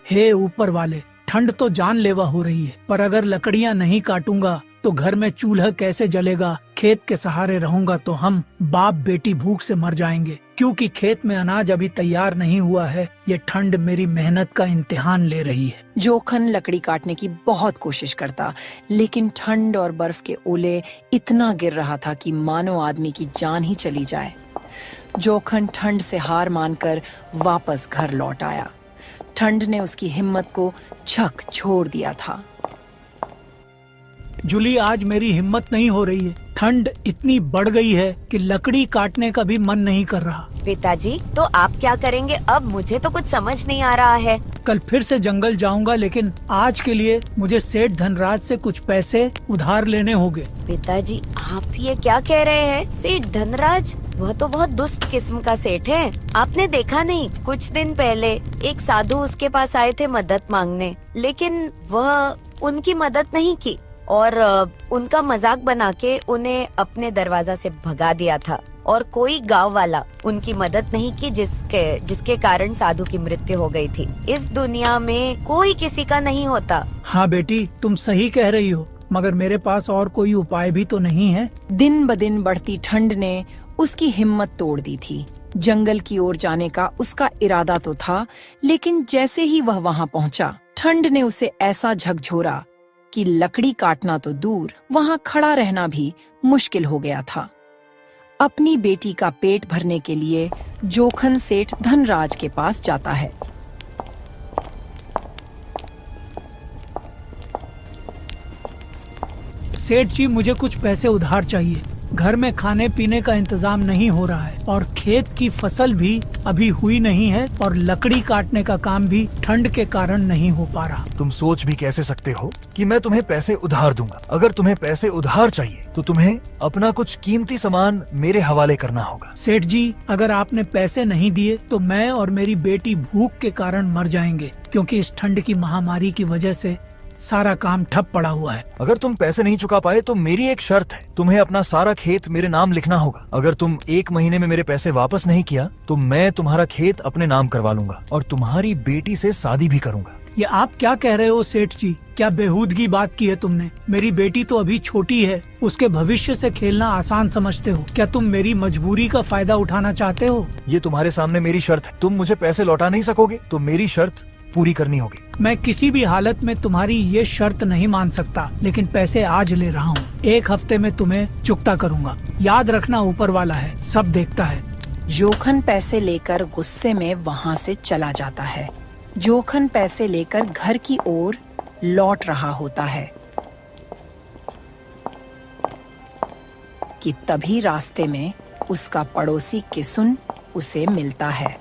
हे ऊपर वाले, ठंड तो जानलेवा हो रही है, पर अगर लकड़ियां नहीं काटूंगा तो घर में चूल्हा कैसे जलेगा? खेत के सहारे रहूंगा तो हम बाप बेटी भूख से मर जाएंगे, क्योंकि खेत में अनाज अभी तैयार नहीं हुआ है। ये ठंड मेरी मेहनत का इम्तिहान ले रही है। जोखन लकड़ी काटने की बहुत कोशिश करता, लेकिन ठंड और बर्फ के ओले इतना गिर रहा था कि मानो आदमी की जान ही चली जाए। जोखन ठंड से हार मानकर वापस घर लौट आया। ठंड ने उसकी हिम्मत को झक छोड़ दिया था। जूली, आज मेरी हिम्मत नहीं हो रही है। ठंड इतनी बढ़ गई है कि लकड़ी काटने का भी मन नहीं कर रहा। पिताजी, तो आप क्या करेंगे अब? मुझे तो कुछ समझ नहीं आ रहा है। कल फिर से जंगल जाऊंगा, लेकिन आज के लिए मुझे सेठ धनराज से कुछ पैसे उधार लेने होंगे। पिताजी, आप ये क्या कह रहे हैं? सेठ धनराज? वह तो बहुत दुष्ट किस्म का सेठ है। आपने देखा नहीं, कुछ दिन पहले एक साधु उसके पास आए थे मदद मांगने, लेकिन वह उनकी मदद नहीं की और उनका मजाक बना के उन्हें अपने दरवाजा से भगा दिया था। और कोई गांव वाला उनकी मदद नहीं की, जिसके कारण साधु की मृत्यु हो गई थी। इस दुनिया में कोई किसी का नहीं होता। हाँ बेटी, तुम सही कह रही हो, मगर मेरे पास और कोई उपाय भी तो नहीं है। दिन ब दिन बढ़ती ठंड ने उसकी हिम्मत तोड़ दी थी। जंगल की ओर जाने का उसका इरादा तो था, लेकिन जैसे ही वह वहाँ पहुँचा, ठंड ने उसे ऐसा झकझोरा कि लकड़ी काटना तो दूर, वहाँ खड़ा रहना भी मुश्किल हो गया था। अपनी बेटी का पेट भरने के लिए जोखन सेठ धनराज के पास जाता है। सेठ जी, मुझे कुछ पैसे उधार चाहिए। घर में खाने पीने का इंतजाम नहीं हो रहा है और खेत की फसल भी अभी हुई नहीं है और लकड़ी काटने का काम भी ठंड के कारण नहीं हो पा रहा। तुम सोच भी कैसे सकते हो कि मैं तुम्हें पैसे उधार दूंगा? अगर तुम्हें पैसे उधार चाहिए तो तुम्हें अपना कुछ कीमती सामान मेरे हवाले करना होगा। सेठ जी, अगर आपने पैसे नहीं दिए तो मैं और मेरी बेटी भूख के कारण मर जाएंगे, क्योंकि इस ठंड की महामारी की वजह से सारा काम ठप पड़ा हुआ है। अगर तुम पैसे नहीं चुका पाए तो मेरी एक शर्त है, तुम्हें अपना सारा खेत मेरे नाम लिखना होगा। अगर तुम 1 महीने में मेरे पैसे वापस नहीं किया तो मैं तुम्हारा खेत अपने नाम करवा लूंगा और तुम्हारी बेटी से शादी भी करूंगा। ये आप क्या कह रहे हो सेठ जी? क्या बेहूदगी बात की है तुमने? मेरी बेटी तो अभी छोटी है, उसके भविष्य से खेलना आसान समझते हो? क्या तुम मेरी मजबूरी का फायदा उठाना चाहते हो? ये तुम्हारे सामने मेरी शर्त है। तुम मुझे पैसे लौटा नहीं सकोगे तो मेरी शर्त पूरी करनी होगी। मैं किसी भी हालत में तुम्हारी ये शर्त नहीं मान सकता, लेकिन पैसे आज ले रहा हूँ। 1 हफ्ते में तुम्हें चुकता करूँगा। याद रखना, ऊपर वाला है, सब देखता है। जोखन पैसे लेकर गुस्से में वहाँ से चला जाता है। जोखन पैसे लेकर घर की ओर लौट रहा होता है कि तभी रास्ते में उसका पड़ोसी किसुन उसे मिलता है।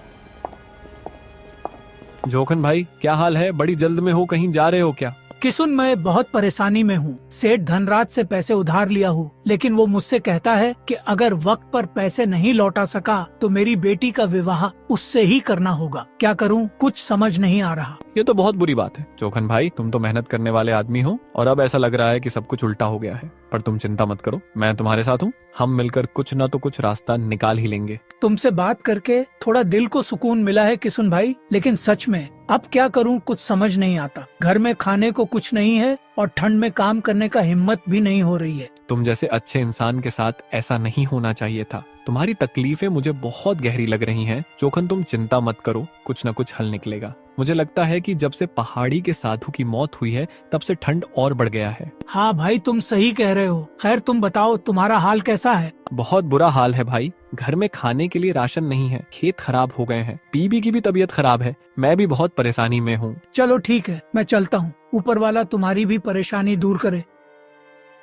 जोखन भाई, क्या हाल है? बड़ी जल्द में हो, कहीं जा रहे हो क्या? किसुन, मैं बहुत परेशानी में हूँ। सेठ धनराज से पैसे उधार लिया हूँ, लेकिन वो मुझसे कहता है कि अगर वक्त पर पैसे नहीं लौटा सका तो मेरी बेटी का विवाह उससे ही करना होगा। क्या करूँ, कुछ समझ नहीं आ रहा। ये तो बहुत बुरी बात है। जोखन भाई, तुम तो मेहनत करने वाले आदमी हो और अब ऐसा लग रहा है कि सब कुछ उल्टा हो गया है। पर तुम चिंता मत करो, मैं तुम्हारे साथ हूँ। हम मिलकर कुछ न तो कुछ रास्ता निकाल ही लेंगे। तुमसे बात करके थोड़ा दिल को सुकून मिला है किशुन भाई, लेकिन सच में अब क्या करूं कुछ समझ नहीं आता। घर में खाने को कुछ नहीं है और ठंड में काम करने का हिम्मत भी नहीं हो रही है। तुम जैसे अच्छे इंसान के साथ ऐसा नहीं होना चाहिए था। तुम्हारी तकलीफें मुझे बहुत गहरी लग रही हैं। जोखन तुम चिंता मत करो, कुछ न कुछ हल निकलेगा। मुझे लगता है कि जब से पहाड़ी के साधु की मौत हुई है तब से ठंड और बढ़ गया है। हाँ भाई, तुम सही कह रहे हो। खैर तुम बताओ, तुम्हारा हाल कैसा है? बहुत बुरा हाल है भाई। घर में खाने के लिए राशन नहीं है, खेत खराब हो गए हैं, बीबी की भी तबीयत खराब है, मैं भी बहुत परेशानी में हूँ। चलो ठीक है, मैं चलता हूँ। ऊपर वाला तुम्हारी भी परेशानी दूर करे।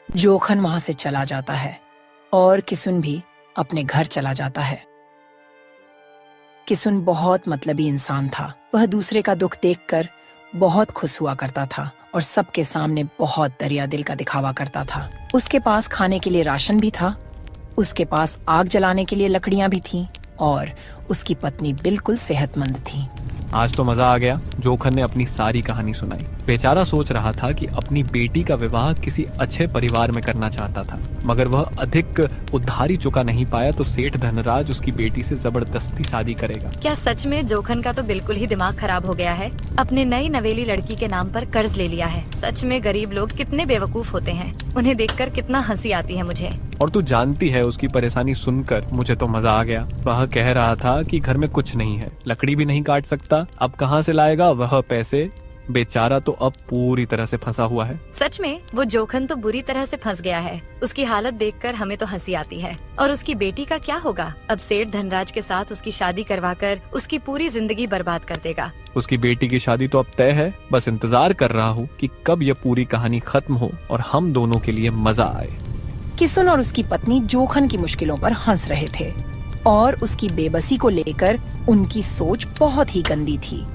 जोखन वहाँ से चला जाता है और किशुन भी अपने घर चला जाता है। किशुन बहुत मतलबी इंसान था। वह दूसरे का दुख देखकर बहुत खुश हुआ करता था और सबके सामने बहुत दरिया दिल का दिखावा करता था। उसके पास खाने के लिए राशन भी था, उसके पास आग जलाने के लिए लकड़ियां भी थीं और उसकी पत्नी बिल्कुल सेहतमंद थी। आज तो मजा आ गया। जोखन ने अपनी सारी कहानी सुनाई। बेचारा सोच रहा था कि अपनी बेटी का विवाह किसी अच्छे परिवार में करना चाहता था, मगर वह अधिक उधारी चुका नहीं पाया तो सेठ धनराज उसकी बेटी से जबरदस्ती शादी करेगा। क्या सच में जोखन का तो बिल्कुल ही दिमाग खराब हो गया है। अपने नई नवेली लड़की के नाम पर कर्ज ले लिया है। सच में गरीब लोग कितने बेवकूफ होते हैं। उन्हें देखकर कितना हंसी आती है मुझे। और तू जानती है, उसकी परेशानी सुनकर मुझे तो मजा आ गया। वह कह रहा था कि घर में कुछ नहीं है, लकड़ी भी नहीं काट सकता, अब कहाँ से लाएगा वह पैसे। बेचारा तो अब पूरी तरह से फंसा हुआ है। सच में वो जोखन तो बुरी तरह से फंस गया है। उसकी हालत देखकर हमें तो हंसी आती है। और उसकी बेटी का क्या होगा? अब सेठ धनराज के साथ उसकी शादी करवाकर उसकी पूरी जिंदगी बर्बाद कर देगा। उसकी बेटी की शादी तो अब तय है। बस इंतजार कर रहा हूँ कि कब यह पूरी कहानी खत्म हो और हम दोनों के लिए मजा आए। किशुन और उसकी पत्नी जोखन की मुश्किलों पर हंस रहे थे और उसकी बेबसी को लेकर उनकी सोच बहुत ही गंदी थी।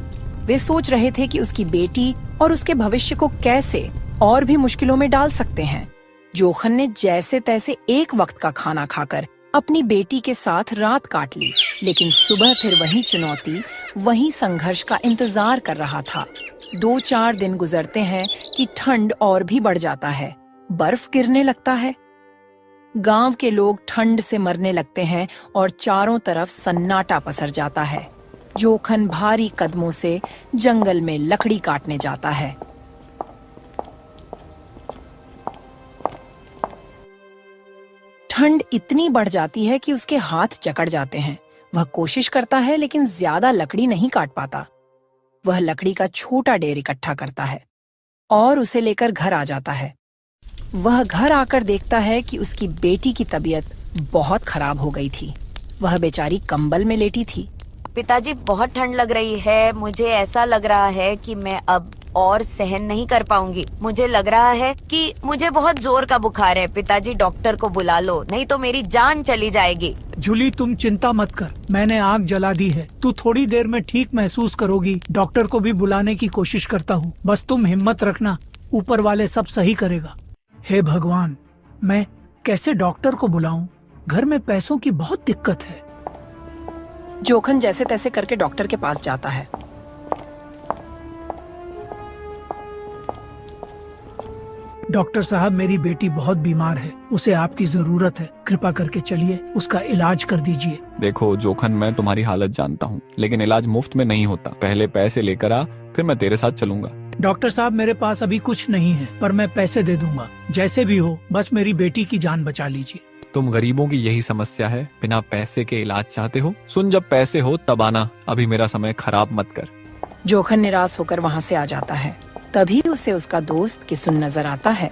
वे सोच रहे थे कि उसकी बेटी और उसके भविष्य को कैसे और भी मुश्किलों में डाल सकते हैं। जोखन ने जैसे तैसे एक वक्त का खाना खाकर अपनी बेटी के साथ रात काट ली, लेकिन सुबह फिर वही चुनौती, वही संघर्ष का इंतजार कर रहा था। 2-4 दिन गुजरते हैं कि ठंड और भी बढ़ जाता है, बर्फ गिरने लगता है। गांव के लोग ठंड से मरने लगते हैं और चारों तरफ सन्नाटा पसर जाता है। जोखन भारी कदमों से जंगल में लकड़ी काटने जाता है। ठंड इतनी बढ़ जाती है कि उसके हाथ जकड़ जाते हैं। वह कोशिश करता है लेकिन ज्यादा लकड़ी नहीं काट पाता। वह लकड़ी का छोटा ढेर इकट्ठा करता है और उसे लेकर घर आ जाता है। वह घर आकर देखता है कि उसकी बेटी की तबीयत बहुत खराब हो गई थी। वह बेचारी कंबल में लेटी थी। पिताजी, बहुत ठंड लग रही है। मुझे ऐसा लग रहा है कि मैं अब और सहन नहीं कर पाऊंगी। मुझे लग रहा है कि मुझे बहुत जोर का बुखार है। पिताजी, डॉक्टर को बुला लो, नहीं तो मेरी जान चली जाएगी। जूली, तुम चिंता मत कर, मैंने आग जला दी है। तू थोड़ी देर में ठीक महसूस करोगी। डॉक्टर को भी बुलाने की कोशिश करता हूँ, बस तुम हिम्मत रखना, ऊपर वाले सब सही करेगा। हे भगवान, मैं कैसे डॉक्टर को बुलाऊं? घर में पैसों की बहुत दिक्कत है। जोखन जैसे तैसे करके डॉक्टर के पास जाता है। डॉक्टर साहब, मेरी बेटी बहुत बीमार है, उसे आपकी जरूरत है। कृपा करके चलिए, उसका इलाज कर दीजिए। देखो जोखन, मैं तुम्हारी हालत जानता हूँ, लेकिन इलाज मुफ्त में नहीं होता। पहले पैसे लेकर आ, फिर मैं तेरे साथ चलूंगा। डॉक्टर साहब, मेरे पास अभी कुछ नहीं है, पर मैं पैसे दे दूंगा। जैसे भी हो, बस मेरी बेटी की जान बचा लीजिए। तुम गरीबों की यही समस्या है, बिना पैसे के इलाज चाहते हो। सुन, जब पैसे हो तब आना, अभी मेरा समय खराब मत कर। जोखन निराश होकर वहाँ से आ जाता है। तभी उसे उसका दोस्त किशुन नजर आता है।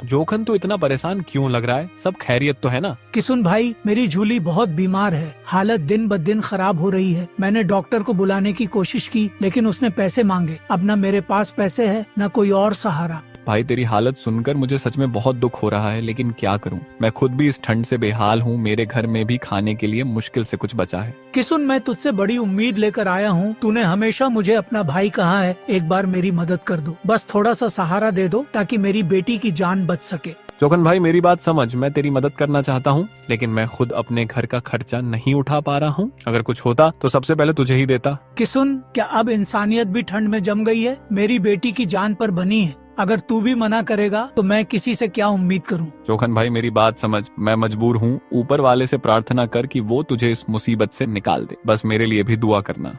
जोखन, तू इतना परेशान क्यों लग रहा है? सब खैरियत तो है ना? किशुन भाई, मेरी जूली बहुत बीमार है, हालत दिन ब दिन खराब हो रही है। मैंने डॉक्टर को बुलाने की कोशिश की, लेकिन उसने पैसे मांगे। अब न मेरे पास पैसे है, न कोई और सहारा। भाई, तेरी हालत सुनकर मुझे सच में बहुत दुख हो रहा है, लेकिन क्या करूं? मैं खुद भी इस ठंड से बेहाल हूं। मेरे घर में भी खाने के लिए मुश्किल से कुछ बचा है। किशुन, मैं तुझसे बड़ी उम्मीद लेकर आया हूं। तूने हमेशा मुझे अपना भाई कहा है। एक बार मेरी मदद कर दो, बस थोड़ा सा सहारा दे दो, ताकि मेरी बेटी की जान बच सके। जोखन भाई, मेरी बात समझ। मैं तेरी मदद करना चाहता हूँ, लेकिन मैं खुद अपने घर का खर्चा नहीं उठा पा रहा हूँ। अगर कुछ होता तो सबसे पहले तुझे ही देता। किशुन, क्या अब इंसानियत भी ठंड में जम गई है? मेरी बेटी की जान पर बनी है। अगर तू भी मना करेगा तो मैं किसी से क्या उम्मीद करूं? जोखन भाई मेरी बात समझ, मैं मजबूर हूँ। ऊपर वाले से प्रार्थना कर कि वो तुझे इस मुसीबत से निकाल दे। बस मेरे लिए भी दुआ करना।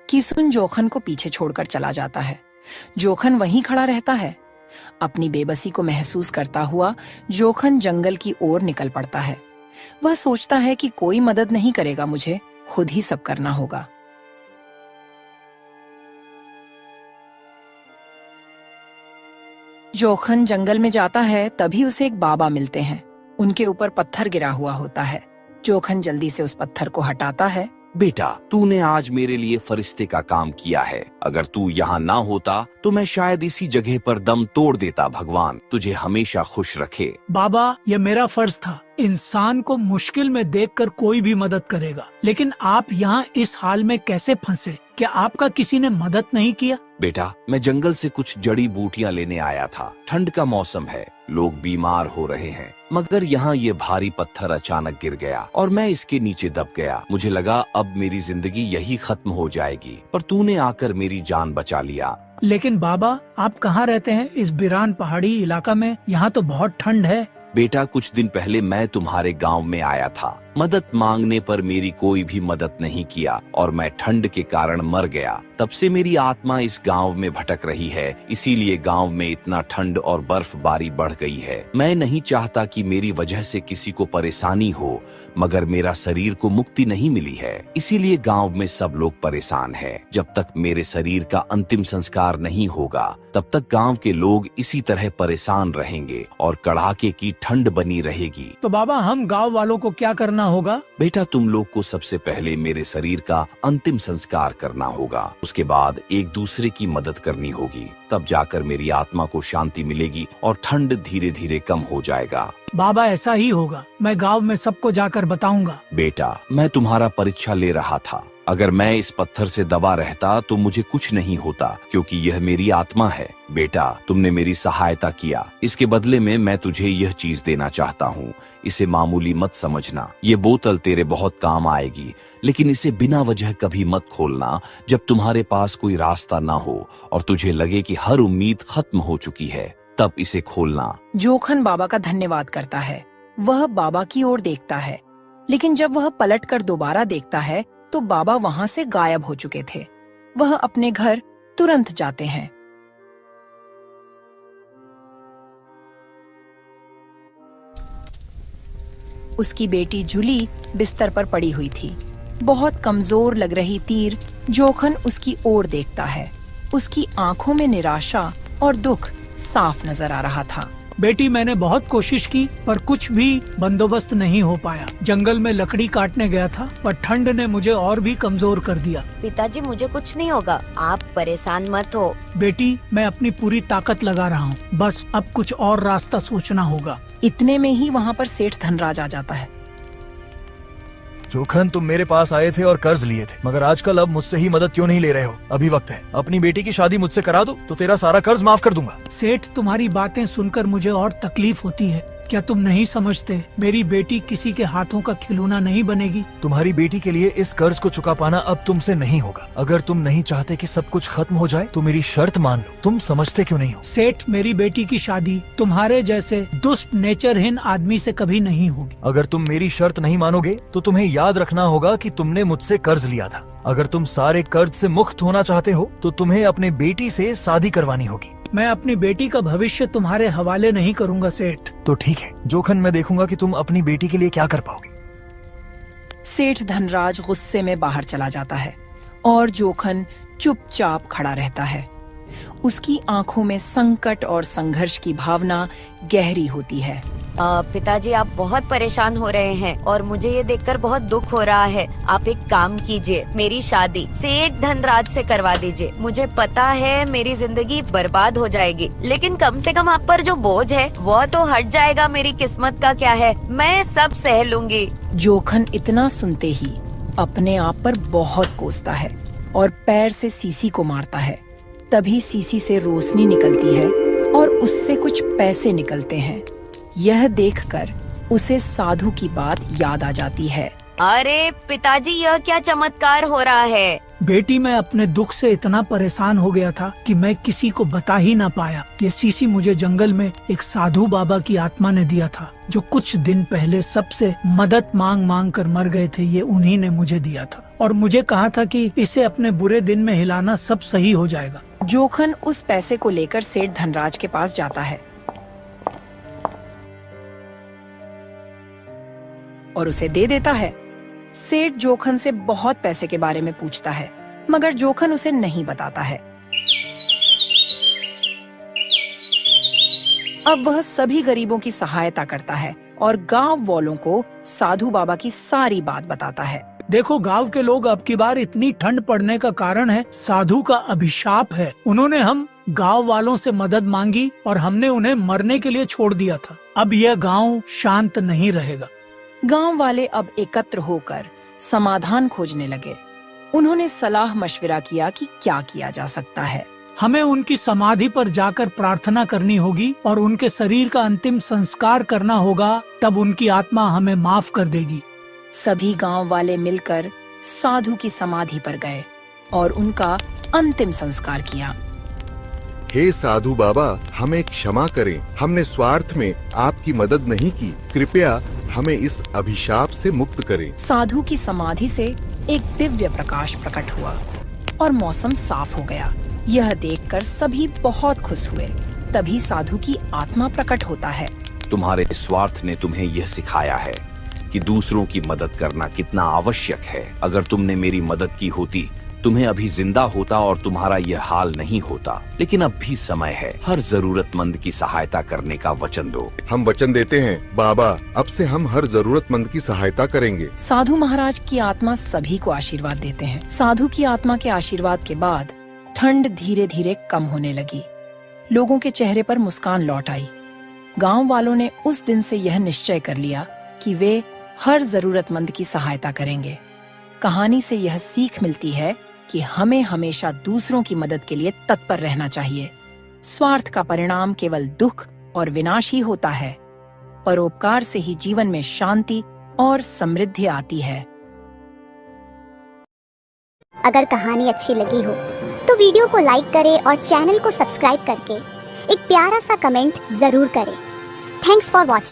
किसुन जोखन को पीछे छोड़कर चला जाता है। जोखन वहीं खड़ा रहता है। अपनी बेबसी को महसूस करता हुआ जोखन जंगल की ओर निकल पड़ता है। वह सोचता है कि कोई मदद नहीं करेगा, मुझे खुद ही सब करना होगा। जोखन जंगल में जाता है, तभी उसे एक बाबा मिलते हैं। उनके ऊपर पत्थर गिरा हुआ होता है। जोखन जल्दी से उस पत्थर को हटाता है। बेटा, तूने आज मेरे लिए फरिश्ते का काम किया है। अगर तू यहाँ ना होता तो मैं शायद इसी जगह पर दम तोड़ देता। भगवान तुझे हमेशा खुश रखे। बाबा, यह मेरा फर्ज था। इंसान को मुश्किल में देखकर कोई भी मदद करेगा, लेकिन आप यहाँ इस हाल में कैसे फंसे? क्या आपका किसी ने मदद नहीं किया? बेटा, मैं जंगल से कुछ जड़ी बूटियां लेने आया था। ठंड का मौसम है, लोग बीमार हो रहे हैं, मगर यहाँ ये भारी पत्थर अचानक गिर गया और मैं इसके नीचे दब गया। मुझे लगा अब मेरी जिंदगी यही खत्म हो जाएगी, पर तूने आकर मेरी जान बचा लिया। लेकिन बाबा, आप कहाँ रहते हैं? इस बिरान पहाड़ी इलाका में? यहाँ तो बहुत ठंड है। बेटा, कुछ दिन पहले मैं तुम्हारे गांव में आया था। मदद मांगने पर मेरी कोई भी मदद नहीं किया और मैं ठंड के कारण मर गया। तब से मेरी आत्मा इस गांव में भटक रही है, इसीलिए गांव में इतना ठंड और बर्फबारी बढ़ गई है। मैं नहीं चाहता कि मेरी वजह से किसी को परेशानी हो, मगर मेरा शरीर को मुक्ति नहीं मिली है, इसीलिए गांव में सब लोग परेशान हैं। जब तक मेरे शरीर का अंतिम संस्कार नहीं होगा, तब तक गांव के लोग इसी तरह परेशान रहेंगे और कड़ाके की ठंड बनी रहेगी। तो बाबा, हम गांव वालों को क्या करना होगा? बेटा, तुम लोग को सबसे पहले मेरे शरीर का अंतिम संस्कार करना होगा। उसके बाद एक दूसरे की मदद करनी होगी, तब जाकर मेरी आत्मा को शांति मिलेगी और ठंड धीरे धीरे कम हो जाएगा। बाबा, ऐसा ही होगा। मैं गांव में सबको जाकर बताऊंगा। बेटा, मैं तुम्हारा परीक्षा ले रहा था। अगर मैं इस पत्थर से दबा रहता तो मुझे कुछ नहीं होता, क्योंकि यह मेरी आत्मा है। बेटा, तुमने मेरी सहायता किया, इसके बदले में मैं तुझे यह चीज देना चाहता हूँ। इसे मामूली मत समझना। ये बोतल तेरे बहुत काम आएगी, लेकिन इसे बिना वजह कभी मत खोलना जब तुम्हारे पास कोई रास्ता ना हो और तुझे लगे कि हर उम्मीद खत्म हो चुकी है, तब इसे खोलना। जोखन बाबा का धन्यवाद करता है। वह बाबा की ओर देखता है, लेकिन जब वह पलटकर दोबारा देखता है तो बाबा वहाँ से गायब हो चुके थे। वह अपने घर तुरंत जाते हैं। उसकी बेटी जूली बिस्तर पर पड़ी हुई थी। बहुत कमजोर लग रही तीर जोखन उसकी ओर देखता है। उसकी आंखों में निराशा और दुख साफ नजर आ रहा था। बेटी, मैंने बहुत कोशिश की पर कुछ भी बंदोबस्त नहीं हो पाया। जंगल में लकड़ी काटने गया था, पर ठंड ने मुझे और भी कमजोर कर दिया। पिताजी, मुझे कुछ नहीं होगा, आप परेशान मत हो। बेटी, मैं अपनी पूरी ताकत लगा रहा हूँ, बस अब कुछ और रास्ता सोचना होगा। इतने में ही वहाँ पर सेठ धनराज आ जाता है। जोखन, तुम मेरे पास आए थे और कर्ज लिए थे, मगर आजकल अब मुझसे ही मदद क्यों नहीं ले रहे हो? अभी वक्त है, अपनी बेटी की शादी मुझसे करा दो तो तेरा सारा कर्ज माफ कर दूंगा। सेठ, तुम्हारी बातें सुनकर मुझे और तकलीफ होती है। क्या तुम नहीं समझते, मेरी बेटी किसी के हाथों का खिलौना नहीं बनेगी। तुम्हारी बेटी के लिए इस कर्ज को चुका पाना अब तुमसे नहीं होगा। अगर तुम नहीं चाहते कि सब कुछ खत्म हो जाए तो मेरी शर्त मान लो। तुम समझते क्यों नहीं हो? सेठ, मेरी बेटी की शादी तुम्हारे जैसे दुष्ट नेचरहीन आदमी से कभी नहीं होगी। अगर तुम मेरी शर्त नहीं मानोगे तो तुम्हें याद रखना होगा कि तुमने मुझसे कर्ज लिया था। अगर तुम सारे कर्ज से मुक्त होना चाहते हो तो तुम्हें अपने बेटी से शादी करवानी होगी। मैं अपनी बेटी का भविष्य तुम्हारे हवाले नहीं करूंगा सेठ। तो ठीक है जोखन, मैं देखूंगा कि तुम अपनी बेटी के लिए क्या कर पाओगे। सेठ धनराज गुस्से में बाहर चला जाता है और जोखन चुपचाप खड़ा रहता है। उसकी आंखों में संकट और संघर्ष की भावना गहरी होती है। पिताजी, आप बहुत परेशान हो रहे हैं और मुझे ये देखकर बहुत दुख हो रहा है। आप एक काम कीजिए, मेरी शादी सेठ धनराज से करवा दीजिए। मुझे पता है मेरी जिंदगी बर्बाद हो जाएगी, लेकिन कम से कम आप पर जो बोझ है वो तो हट जाएगा। मेरी किस्मत का क्या है, मैं सब सह लूंगी। जोखन इतना सुनते ही अपने आप पर बहुत कोसता है और पैर से सीसी को मारता है। तभी सीसी से रोशनी निकलती है और उससे कुछ पैसे निकलते हैं। यह देखकर उसे साधु की बात याद आ जाती है। अरे पिताजी, यह क्या चमत्कार हो रहा है? बेटी, मैं अपने दुख से इतना परेशान हो गया था कि मैं किसी को बता ही ना पाया। ये शीशी मुझे जंगल में एक साधु बाबा की आत्मा ने दिया था, जो कुछ दिन पहले सबसे मदद मांग मांग कर मर गए थे। ये उन्हीं ने मुझे दिया था और मुझे कहा था कि इसे अपने बुरे दिन में हिलाना, सब सही हो जाएगा। जोखन उस पैसे को लेकर सेठ धनराज के पास जाता है और उसे दे देता है। सेठ जोखन से बहुत पैसे के बारे में पूछता है, मगर जोखन उसे नहीं बताता है। अब वह सभी गरीबों की सहायता करता है और गांव वालों को साधु बाबा की सारी बात बताता है। देखो गांव के लोग, अब की बार इतनी ठंड पड़ने का कारण है साधु का अभिशाप है। उन्होंने हम गांव वालों से मदद मांगी और हमने उन्हें मरने के लिए छोड़ दिया था। अब यह गांव शांत नहीं रहेगा। गांव वाले अब एकत्र होकर समाधान खोजने लगे। उन्होंने सलाह मशविरा किया कि क्या किया जा सकता है। हमें उनकी समाधि पर जाकर प्रार्थना करनी होगी और उनके शरीर का अंतिम संस्कार करना होगा, तब उनकी आत्मा हमें माफ कर देगी। सभी गांव वाले मिलकर साधु की समाधि पर गए और उनका अंतिम संस्कार किया। हे साधु बाबा, हमें क्षमा करें, हमने स्वार्थ में आपकी मदद नहीं की। कृपया हमें इस अभिशाप से मुक्त करें। साधु की समाधि से एक दिव्य प्रकाश प्रकट हुआ और मौसम साफ हो गया। यह देखकर सभी बहुत खुश हुए। तभी साधु की आत्मा प्रकट होता है। तुम्हारे स्वार्थ ने तुम्हें यह सिखाया है कि दूसरों की मदद करना कितना आवश्यक है। अगर तुमने मेरी मदद की होती, तुम्हें अभी जिंदा होता और तुम्हारा यह हाल नहीं होता। लेकिन अब भी समय है, हर जरूरतमंद की सहायता करने का वचन दो। हम वचन देते हैं बाबा, अब से हम हर जरूरतमंद की सहायता करेंगे। साधु महाराज की आत्मा सभी को आशीर्वाद देते हैं। साधु की आत्मा के आशीर्वाद के बाद ठंड धीरे धीरे कम होने लगी। लोगों के चेहरे पर मुस्कान लौट आई। गांव वालों ने उस दिन से यह निश्चय कर लिया कि वे हर जरूरतमंद की सहायता करेंगे। कहानी से यह सीख मिलती है कि हमें हमेशा दूसरों की मदद के लिए तत्पर रहना चाहिए। स्वार्थ का परिणाम केवल दुख और विनाश ही होता है। परोपकार से ही जीवन में शांति और समृद्धि आती है। अगर कहानी अच्छी लगी हो तो वीडियो को लाइक करें और चैनल को सब्सक्राइब करके एक प्यारा सा कमेंट जरूर करें। Thanks for watching.